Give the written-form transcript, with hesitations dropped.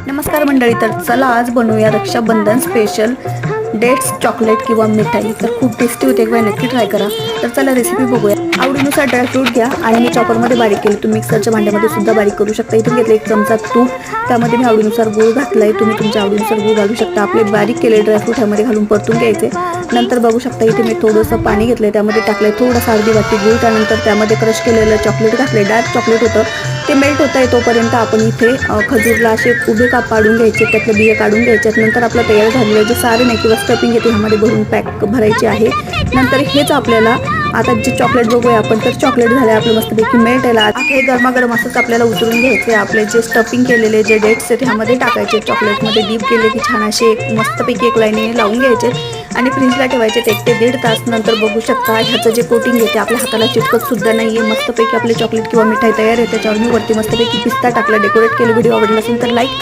नमस्कार मंडळी, तर चला आज बनवूया रक्षाबंधन स्पेशल डेट्स चॉकलेट किंवा मिठाई। तर खूप टेस्टी होते, एकदा नक्की ट्राय करा। तर चला रेसिपी बघूया। आवडीनुसार ड्रायफ्रूट घ्या आणि मी चॉपरमध्ये बारीक केले, तुम्ही मिक्सरच्या भांड्यामध्ये सुद्धा बारीक करू शकता। इथून घेतले 1 चमचा तूप, त्यामध्ये मी आवडीनुसार गूळ घातलाय, तुम्ही तुमच्या आवडीनुसार गूळ घालू शकता। आपले बारीक केले ड्रायफ्रूट ह्यामध्ये घालून परतून घ्यायचे। नंतर बघू शकता इथे मी थोडंसं पाणी घेतलंय, त्यामध्ये टाकलंय थोडासा अर्धी वाटी गूळ, त्यानंतर त्यामध्ये क्रश केलेलं चॉकलेट घातले। डार्क चॉकलेट होतं, ते मेल्ट होत आहे तोपर्यंत आपण इथे खजूरला असे उभे काप पाडून घ्यायचे, त्यातले बिया काढून घ्यायच्यात। नंतर आपलं तयार झालेलं जे सारण आहे किंवा स्टफिंग आहे ते ह्यामध्ये भरून पॅक भरायचे आहे। नंतर हेच आपल्याला आता जे चॉकलेट बघूया आपण, तर चॉकलेट झाले आपलं मस्तपैकी मेल्ट आहे। आता हे गरमागरम असंच आपल्याला उतरून घ्यायचे। आपले जे स्टफिंग केलेले जे डेट्स आहेत ह्यामध्ये टाकायचे, चॉकलेटमध्ये डीप केले की छान असे मस्तपैकी एक लाईनीने लावून घ्यायचे आणि फ्रीजला ठेवायचे 1 ते 1.5 तास। नंतर बघू शकता ह्याचं जे कोटिंग आहे ते आपल्या हाताला चिटकत सुद्धा नाहीये। मस्तपैकी आपले चॉकलेट किंवा मिठाई तयार आहे। त्याच्यावर मी वरती मस्तपैकी पिस्ता टाकला, डेकोरेट केलं। व्हिडिओ आवडला असेल तर लाईक